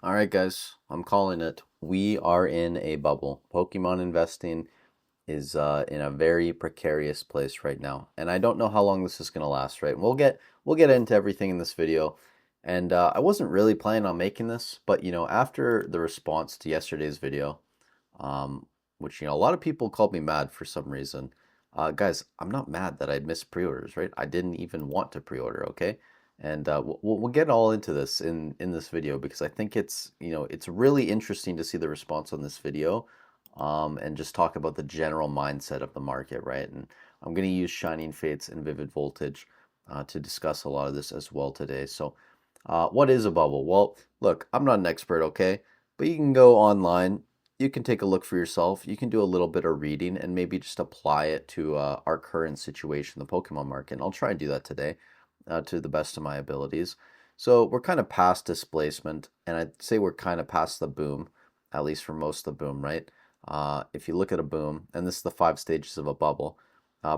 All right, guys, I'm calling it. We are in a bubble. Pokemon investing is in a very precarious place right now, and I don't know how long this is going to last. Right? We'll get into everything in this video, and I wasn't really planning on making this, but after the response to yesterday's video, um, which a lot of people called me mad for some reason. Guys, I'm not mad that I missed pre-orders, right? I didn't even want to pre-order, okay? And we'll get all into this in this video because I think it's really interesting to see the response on this video, and just talk about the general mindset of the market, right? And I'm going to use Shining Fates and Vivid Voltage to discuss a lot of this as well today. So, what is a bubble? Well, look, I'm not an expert, okay? But you can go online, you can take a look for yourself. You can do a little bit of reading and maybe just apply it to our current situation, the Pokemon market. And I'll try and do that today to the best of my abilities. So we're kind of past displacement, and I'd say we're kind of past the boom, at least for most of the boom, right? If you look at a boom, and this is the 5 stages of a bubble,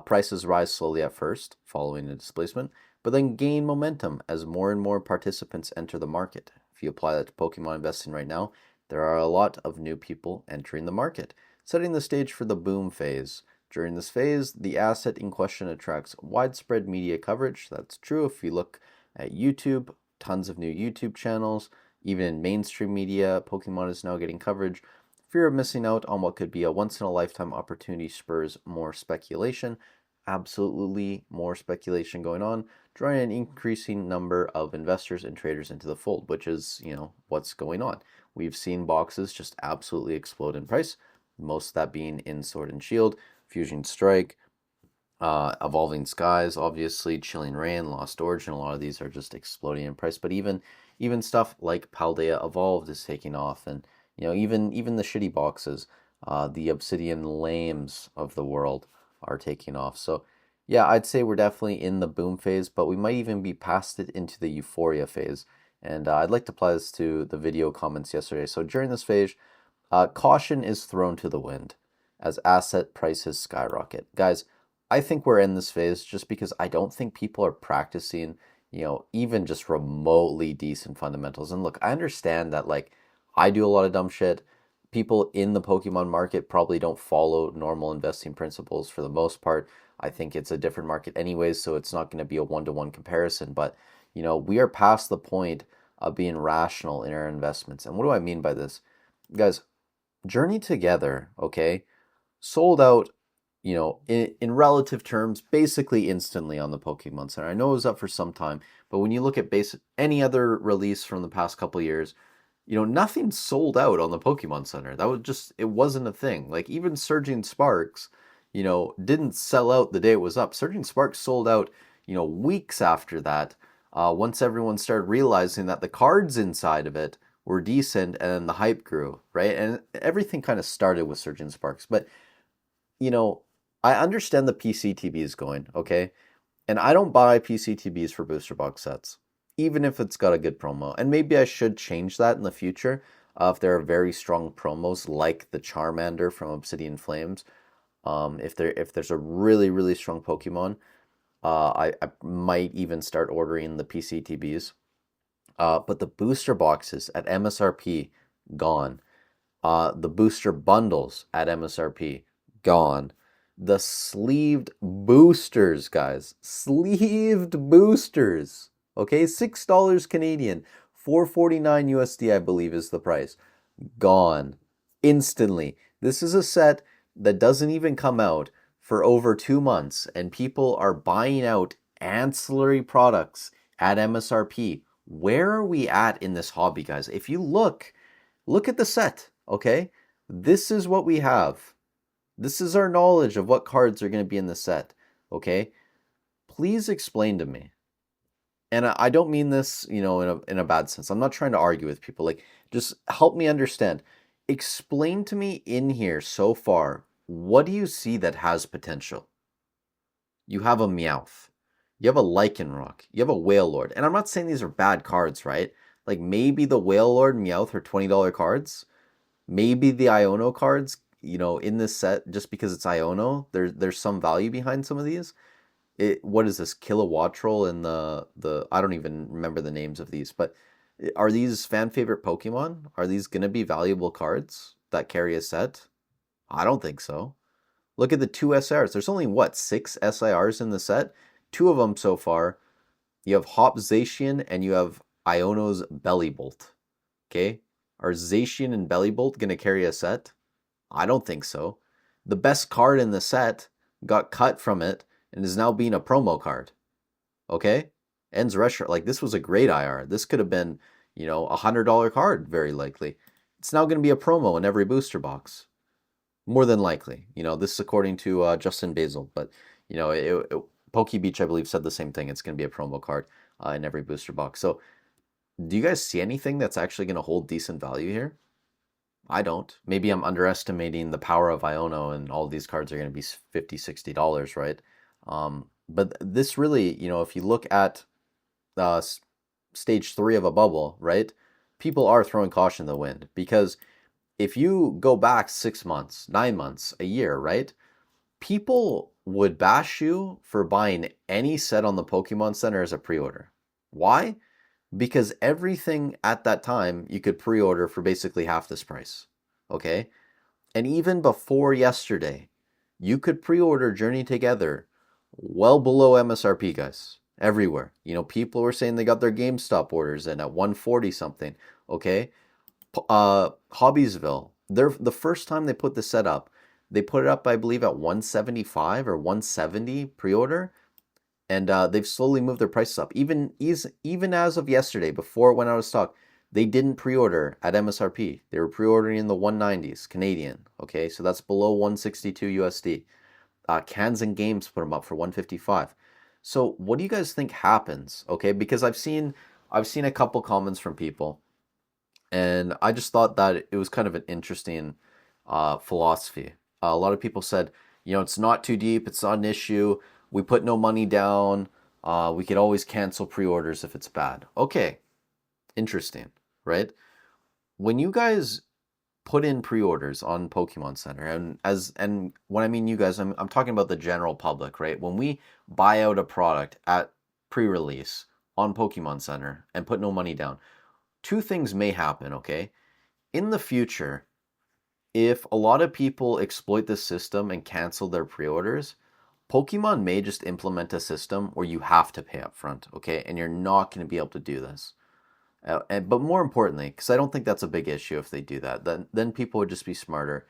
prices rise slowly at first, following a displacement, but then gain momentum as more and more participants enter the market. If you apply that to Pokemon investing right now, there are a lot of new people entering the market, setting the stage for the boom phase. During this phase, the asset in question attracts widespread media coverage. That's true if you look at YouTube, tons of new YouTube channels, even in mainstream media, Pokemon is now getting coverage. Fear of missing out on what could be a once in a lifetime opportunity spurs more speculation. Absolutely more speculation going on, drawing an increasing number of investors and traders into the fold, which is, what's going on. We've seen boxes just absolutely explode in price, most of that being in Sword and Shield, Fusion Strike, Evolving Skies, obviously, Chilling Reign, Lost Origin. A lot of these are just exploding in price, but even stuff like Paldea Evolved is taking off, and even the shitty boxes, the Obsidian Lames of the world are taking off. So yeah, I'd say we're definitely in the boom phase, but we might even be past it into the euphoria phase. And I'd like to apply this to the video comments yesterday. So during this phase, caution is thrown to the wind as asset prices skyrocket. Guys, I think we're in this phase just because I don't think people are practicing, even just remotely decent fundamentals. And look, I understand that, like, I do a lot of dumb shit. People in the Pokemon market probably don't follow normal investing principles for the most part. I think it's a different market anyways, so it's not going to be a one-to-one comparison. But, we are past the point of being rational in our investments. And what do I mean by this? Guys, Journey Together, okay, sold out, in relative terms, basically instantly on the Pokemon Center. I know it was up for some time, but when you look at any other release from the past couple of years, nothing sold out on the Pokemon Center. It wasn't a thing. Like even Surging Sparks, didn't sell out the day it was up. Surging Sparks sold out, weeks after that, once everyone started realizing that the cards inside of it were decent and then the hype grew, right? And everything kind of started with Surgeon Sparks. But, you know, I understand the PCTB is going, okay? And I don't buy PCTBs for booster box sets, even if it's got a good promo. And maybe I should change that in the future if there are very strong promos like the Charmander from Obsidian Flames. If there's a really, really strong Pokemon, I might even start ordering the PCTBs. But the booster boxes at MSRP, gone. The booster bundles at MSRP, gone. The sleeved boosters, guys. Sleeved boosters. Okay, $6 Canadian, 4.49 USD, I believe is the price. Gone. Instantly. This is a set that doesn't even come out for over 2 months, and people are buying out ancillary products at MSRP. Where are we at in this hobby, guys? If you look at the set, okay? This is what we have. This is our knowledge of what cards are going to be in the set, okay? Please explain to me. And I don't mean this, in a bad sense. I'm not trying to argue with people. Like, just help me understand. Explain to me in here so far, what do you see that has potential? You have a Meowth. You have a Lycanroc. You have a Wailord. And I'm not saying these are bad cards, right? Like maybe the Wailord and Meowth are $20 cards. Maybe the Iono cards, in this set, just because it's Iono, there's some value behind some of these. What is this? Kilowattrel and the I don't even remember the names of these, but Are these fan favorite Pokemon? Are these going to be valuable cards that carry a set? I don't think so. Look at the two SIRs. There's only what, six SIRs in the set? Two of them so far. You have Hop Zacian and you have Iono's Bellybolt. Okay? Are Zacian and Bellybolt going to carry a set? I don't think so. The best card in the set got cut from it and is now being a promo card. Okay? Ends Retro. Like, this was a great IR. This could have been, $100 card, very likely. It's now going to be a promo in every booster box. More than likely. This is according to Justin Basil. But, PokeBeach, I believe, said the same thing. It's going to be a promo card in every booster box. So, do you guys see anything that's actually going to hold decent value here? I don't. Maybe I'm underestimating the power of Iono and all of these cards are going to be $50, $60, right? But this really, if you look at uh, stage 3 of a bubble, right? People are throwing caution to the wind because if you go back 6 months, 9 months, a year, right? People would bash you for buying any set on the Pokemon Center as a pre-order. Why? Because everything at that time you could pre-order for basically half this price. Okay? And even before yesterday, you could pre-order Journey Together well below MSRP, guys. Everywhere. People were saying they got their GameStop orders in at 140 something. Okay? Hobbiesville, the first time they put the set up, they put it up, I believe, at 175 or 170 pre-order. And they've slowly moved their prices up. Even as of yesterday, before it went out of stock, they didn't pre-order at MSRP. They were pre-ordering in the 190s Canadian. Okay, so that's below 162 USD. Cans and Games put them up for 155. So what do you guys think happens? Okay, because I've seen a couple comments from people, and I just thought that it was kind of an interesting philosophy. A lot of people said, it's not too deep, it's not an issue. We put no money down. We could always cancel pre-orders if it's bad. Okay, interesting, right? When you guys put in pre-orders on Pokemon Center, and when I mean you guys, I'm talking about the general public, right? When we buy out a product at pre-release on Pokemon Center and put no money down, two things may happen, okay? In the future, if a lot of people exploit this system and cancel their pre-orders, Pokemon may just implement a system where you have to pay up front, okay? And you're not going to be able to do this. But more importantly, because I don't think that's a big issue if they do that, then people would just be smarter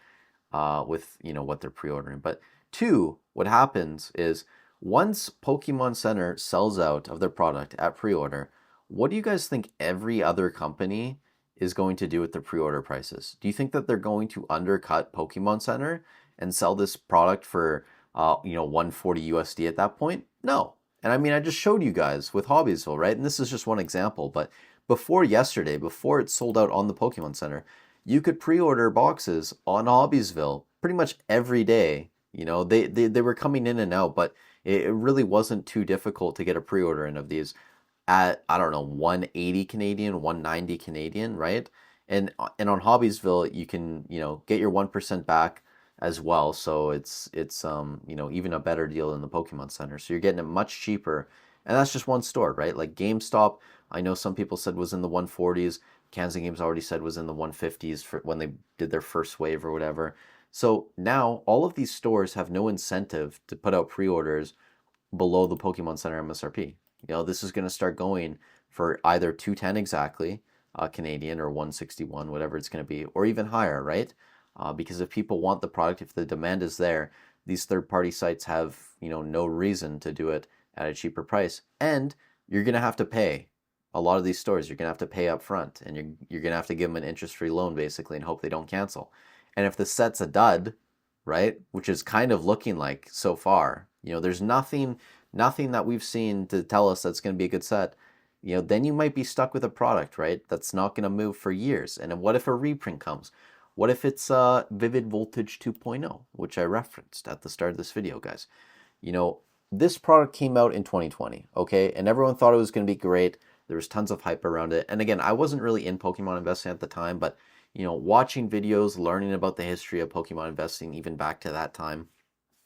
with what they're pre-ordering. But two, what happens is once Pokemon Center sells out of their product at pre-order, what do you guys think every other company is going to do with their pre-order prices? Do you think that they're going to undercut Pokemon Center and sell this product for 140 USD at that point? No. And I mean, I just showed you guys with Hobbiesville, right? And this is just one example, but before yesterday, before it sold out on the Pokemon Center, you could pre-order boxes on Hobbiesville pretty much every day. They were coming in and out, but it really wasn't too difficult to get a pre-order in of these at, I don't know, 180 Canadian, 190 Canadian, right? And on Hobbiesville, you can, get your 1% back as well. So it's even a better deal than the Pokemon Center. So you're getting it much cheaper. And that's just one store, right? Like GameStop, I know some people said was in the 140s. Cans and Games already said was in the 150s for when they did their first wave or whatever. So now all of these stores have no incentive to put out pre-orders below the Pokemon Center MSRP. This is going to start going for either 210 exactly, Canadian, or 161, whatever it's going to be, or even higher, right? Because if people want the product, if the demand is there, these third-party sites have, no reason to do it at a cheaper price. And you're going to have to pay. A lot of these stores, you're going to have to pay up front, and you're going to have to give them an interest-free loan, basically, and hope they don't cancel. And if the set's a dud, right, which is kind of looking like so far, there's nothing that we've seen to tell us that's going to be a good set, then you might be stuck with a product, right, that's not going to move for years. And what if a reprint comes? What if it's Vivid Voltage 2.0, which I referenced at the start of this video, guys? This product came out in 2020, okay? And everyone thought it was going to be great. There was tons of hype around it. And again, I wasn't really in Pokemon investing at the time, but, watching videos, learning about the history of Pokemon investing, even back to that time,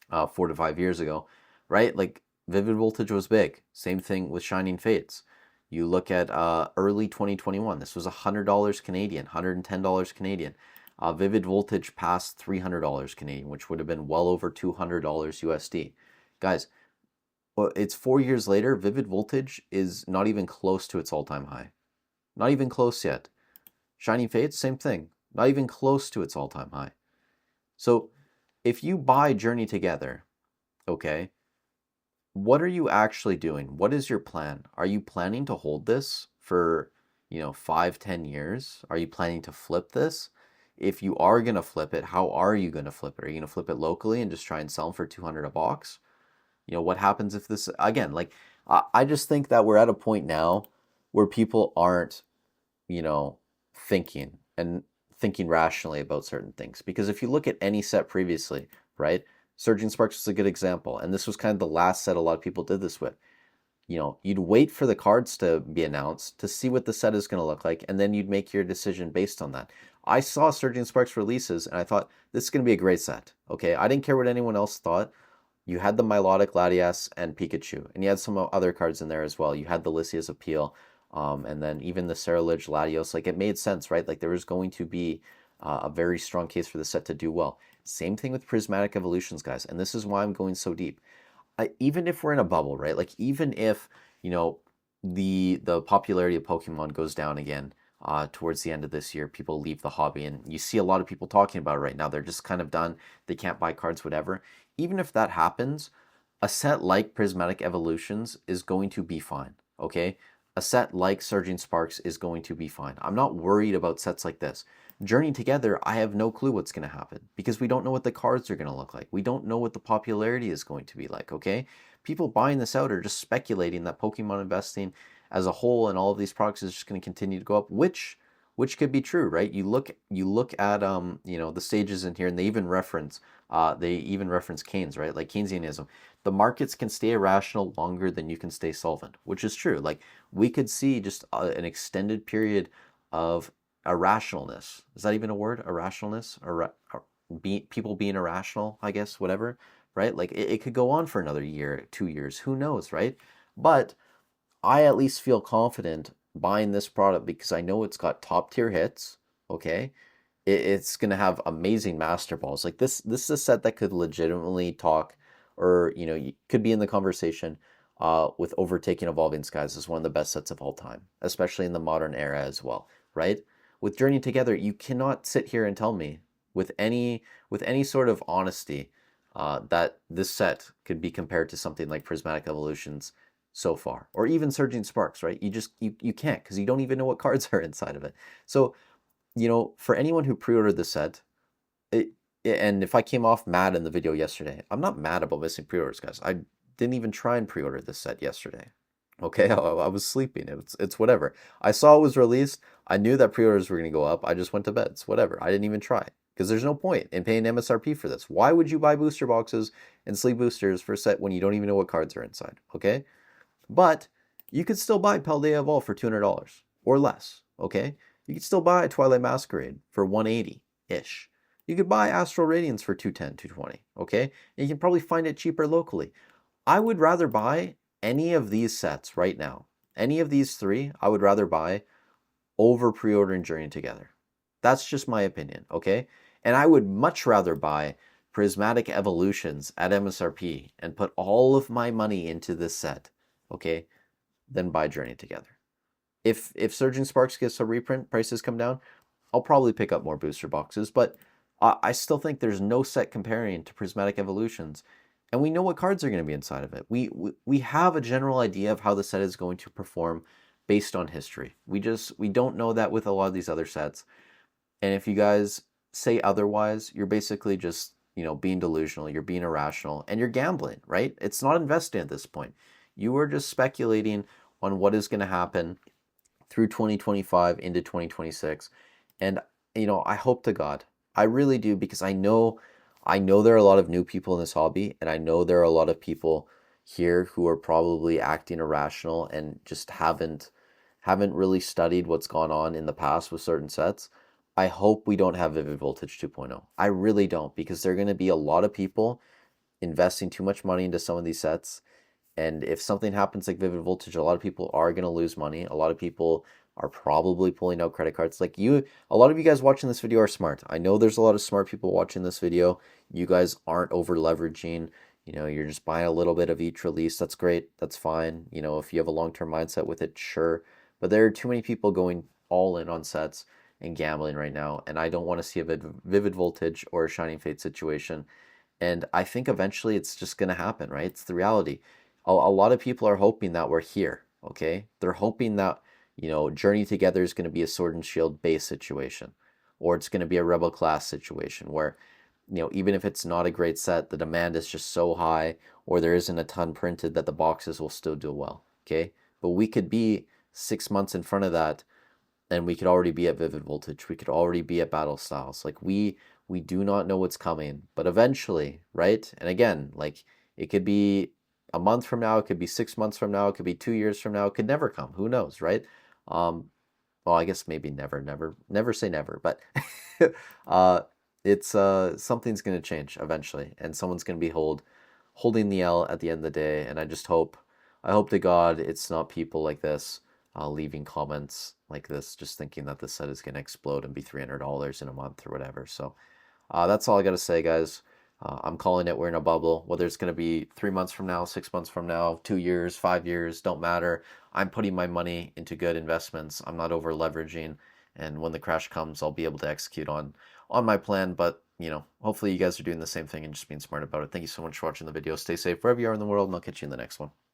4 to 5 years ago, right? Like, Vivid Voltage was big. Same thing with Shining Fates. You look at early 2021. This was $100 Canadian, $110 Canadian. Vivid Voltage passed $300 Canadian, which would have been well over $200 USD. Guys, well, it's 4 years later. Vivid Voltage is not even close to its all-time high. Not even close yet. Shining Fates, same thing. Not even close to its all-time high. So if you buy Journey Together, okay, what are you actually doing? What is your plan? Are you planning to hold this for, 5, 10 years? Are you planning to flip this? If you are going to flip it, how are you going to flip it? Are you going to flip it locally and just try and sell them for 200 a box? What happens if this, again, like, I just think that we're at a point now where people aren't, you know, thinking and thinking rationally about certain things. Because if you look at any set previously, right? Surging Sparks is a good example. And this was kind of the last set a lot of people did this with. You'd wait for the cards to be announced to see what the set is going to look like, and then you'd make your decision based on that. I saw Surging Sparks releases, and I thought, this is going to be a great set. Okay, I didn't care what anyone else thought. You had the Milotic, Latias, and Pikachu, and you had some other cards in there as well. You had the Lysia's Appeal, and then even the Ceruledge, Latios. Like, it made sense, right? Like, there was going to be a very strong case for the set to do well. Same thing with Prismatic Evolutions, guys, and this is why I'm going so deep. Even if we're in a bubble, right? Like, even if, the popularity of Pokemon goes down again towards the end of this year, people leave the hobby, and you see a lot of people talking about it right now. They're just kind of done. They can't buy cards, whatever. Even if that happens, a set like Prismatic Evolutions is going to be fine, okay? A set like Surging Sparks is going to be fine. I'm not worried about sets like this. Journey Together, I have no clue what's going to happen because we don't know what the cards are going to look like. We don't know what the popularity is going to be like, okay? People buying this out are just speculating that Pokemon investing as a whole and all of these products is just going to continue to go up, which could be true, right? You look at the stages in here, and they even reference Keynes, right? Like Keynesianism. The markets can stay irrational longer than you can stay solvent, which is true. Like, we could see just an extended period of irrationalness. Is that even a word? Irrationalness? People being irrational, I guess, whatever, right? Like, it could go on for another year, 2 years, who knows, right? But I at least feel confident buying this product because I know it's got top tier hits, okay? It's going to have amazing master balls. Like, this is a set that could legitimately talk, or, you could be in the conversation with overtaking Evolving Skies as one of the best sets of all time, especially in the modern era as well, right? With Journey Together, you cannot sit here and tell me with any sort of honesty that this set could be compared to something like Prismatic Evolutions so far, or even Surging Sparks, right? You can't, because you don't even know what cards are inside of it. So, for anyone who pre-ordered the set, and if I came off mad in the video yesterday, I'm not mad about missing pre-orders, guys. I didn't even try and pre-order this set yesterday. Okay, I was sleeping. It's whatever. I saw it was released. I knew that pre-orders were going to go up. I just went to bed. It's whatever. I didn't even try because there's no point in paying MSRP for this. Why would you buy booster boxes and sleeve boosters for a set when you don't even know what cards are inside? Okay, but you could still buy Paldea Evolve for $200 or less. Okay, you could still buy Twilight Masquerade for 180-ish. You could buy Astral Radiance for 210, 220. Okay, and you can probably find it cheaper locally. I would rather buy any of these sets right now, any of these three, I would rather buy over pre-ordering Journey Together. That's just my opinion, okay? And I would much rather buy Prismatic Evolutions at MSRP and put all of my money into this set, okay, than buy Journey Together. If Surging Sparks gets a reprint, prices come down, I'll probably pick up more booster boxes, but I still think there's no set comparing to Prismatic Evolutions. And we know what cards are going to be inside of it. We have a general idea of how the set is going to perform based on history. We don't know that with a lot of these other sets. And if you guys say otherwise, you're basically just, being delusional, you're being irrational, and you're gambling, right? It's not investing at this point. You are just speculating on what is going to happen through 2025 into 2026. And, I hope to God, I really do, because I know there are a lot of new people in this hobby, and I know there are a lot of people here who are probably acting irrational and just haven't really studied what's gone on in the past with certain sets. I hope we don't have Vivid Voltage 2.0. I really don't, because there are going to be a lot of people investing too much money into some of these sets, And if something happens like Vivid Voltage, a lot of people are going to lose money. A lot of people are probably pulling out credit cards. Like you, a lot of you guys watching this video are smart. I know there's a lot of smart people watching this video. You guys aren't over leveraging. You're just buying a little bit of each release. That's great. That's fine. If you have a long-term mindset with it, sure. But there are too many people going all in on sets and gambling right now. And I don't want to see a Vivid Voltage or a Shining Fate situation. And I think eventually it's just going to happen, right? It's the reality. A lot of people are hoping that we're here, okay? They're hoping that, Journey Together is going to be a Sword and Shield base situation, or it's going to be a Rebel class situation where, even if it's not a great set, the demand is just so high, or there isn't a ton printed that the boxes will still do well, okay? But we could be 6 months in front of that, and we could already be at Vivid Voltage. We could already be at Battle Styles. Like we do not know what's coming, but eventually, right? And again, like it could be a month from now, it could be 6 months from now, it could be 2 years from now, it could never come. Who knows, right? Um, well, I guess maybe never say never, but uh, it's something's gonna change eventually, and someone's gonna be holding the L at the end of the day. And I hope to God it's not people like this leaving comments like this, just thinking that the set is gonna explode and be $300 in a month or whatever. So that's all I gotta say, guys. I'm calling it. We're in a bubble. Whether it's going to be 3 months from now, 6 months from now, 2 years, 5 years, don't matter. I'm putting my money into good investments. I'm not over leveraging. And when the crash comes, I'll be able to execute on my plan. But, hopefully you guys are doing the same thing and just being smart about it. Thank you so much for watching the video. Stay safe wherever you are in the world, and I'll catch you in the next one.